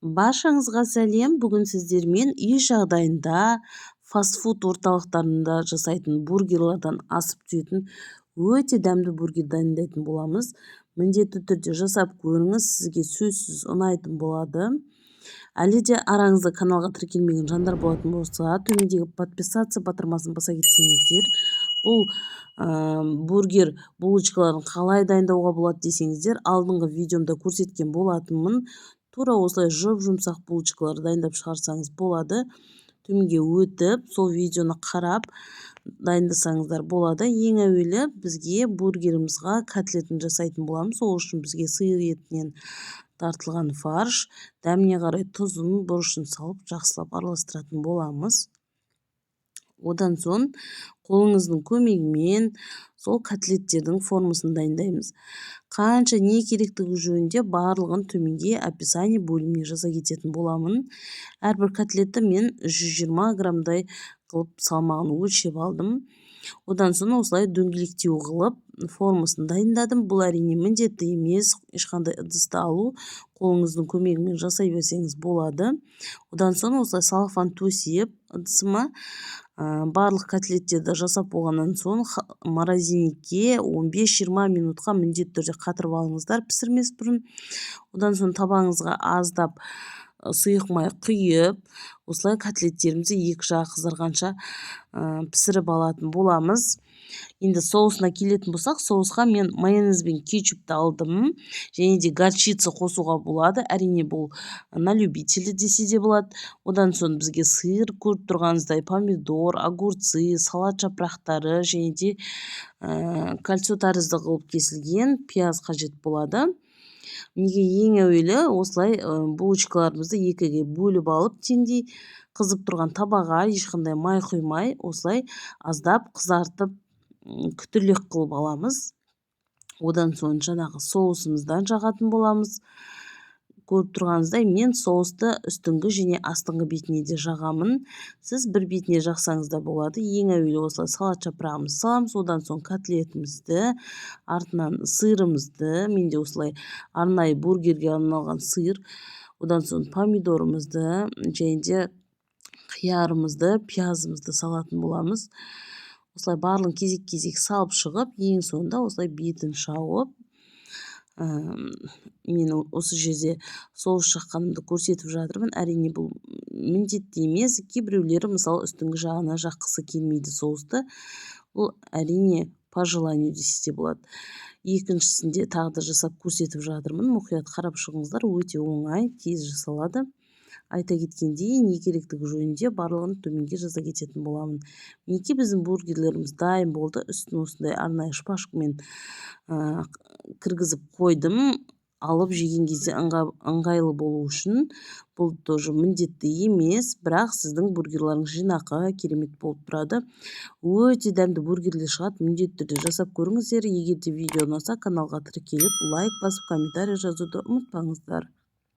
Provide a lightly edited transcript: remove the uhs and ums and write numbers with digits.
Баршаңызға сәлем. Бүгін сіздермен үй жағдайында фастфуд орталықтарында жасайтын бургерлерден асып түсетін өте дәмді бургер дайындайтын боламыз. Міндетті түрде жасап көріңіз, сізге сөзсіз ұнайтын болады. Әлі де араңызда каналға тіркелмеген жандар болатын болса, төмендегі подписаться батырмасын баса кетсеңіздер, бұл бургер булочкаларын қалай дайындауға болады десеңіздер, алдыңғы видеомда көрсеткен болатынмын. Тура осылай жұп-жұмсақ булочкалар дайындап шығарсаңыз болады. Төменге өтіп, сол видеоны қарап дайындасаңыздар болады. Ең әуелі бізге бургерімізға котлетін жасайтын боламыз. Сол үшін бізге сиыр етінен тартылған фарш, дәміне қарай тұзын, бұрышын салып, жақсылап араластыратын боламыз. Одан соң қолыңыздың көмегімен сол котлеттердің формасын дайындаймыз. Қанша не керектігі жөнінде барлығын төменге описание бөліміне жаза кететін боламын. Әрбір котлетті мен 120 грамдай қылып салмағын өлшеп алдым. Одан соң осылай дөңгелектеу қылып формасын дайындадым. Бұл әрине міндетті емес, ешқандай ыдысты алу, қолыңыздың көмегімен жасай берсеңіз болады. Одан соң осылай салфан төсеп ыдысыма барлық котлеттерді жасап болғаннан соң морозильникке 15-20 минутқа міндетті түрде қатырып алыңыздар пісірмес бұрын. Одан соң табағыңызға аздап сұйық май құйып, осылай котлеттерімізді екі жағы қызарғанша пісіріп алатын боламыз. Енді соусына келетін болсақ, соусқа мен майонез бен кетчупты алдым. Және де горчица қосуға болады. Әрине бұл на любителя десе де болады. Одан соң бізге сыр, көріп тұрғаныңыздай помидор, огурцы, салат жапырақтары және де кольцо тәрізді қылып кесілген пияз қажет болады. Неге ең әуелі осылай булочкаларымызды екіге бөліп алып, теңдей қызып тұрған табаға ешқандай май құймай, осылай аздап қызартып күтірлік қылып аламыз. Одан соң жаңағы соусымыздан жағатын боламыз. Көріп тұрғаныңыздай мен соусты үстіңгі және астыңғы бетіне де жағамын. Сіз бір бетіне жақсаңыз да болады. Ең әуелі осылай салат жапырағымызды саламыз. Одан соң котлетімізді, артынан сырымызды, менде осылай арнайы бургерге арналған сыр. Одан соң помидорымызды және де қиярымызды, пиязымызды салатын боламыз. Осылай барлығын кезек-кезек салып шығып, ең соңында осылай бетін шауып, мен осы жерде соус жаққанымды көрсетіп жатырмын. Әрине бұл міндетті емес, кейбіреулері мысалы үстіңгі жағына жаққысы келмейді соусты. Бұл әрине по желанию десе де болады. Екіншісінде тағы да жасап көрсетіп жатырмын. Мұқият қарап шығыңыздар, өте оңай, тез жасалады. Айта кеткендей, не керектігі жөнінде барлығын төменге жаза кететін боламын. Мінекей біздің бургерлеріміз дайын болды. Үстін осындай арнайы шпажкамен кіргізіп қойдым. Алып жеген кезде ыңғайлы болу үшін. Бұл тоже міндетті емес, бірақ сіздің бургерлеріңіз жинақы керемет болып тұрады. Өте дәмді бургерлер шығады, міндетті түрде жасап көріңіздер. Егер де видео ұнаса, каналға тіркеліп, лайк басып, комментарий жазуды ұмытпаңыздар.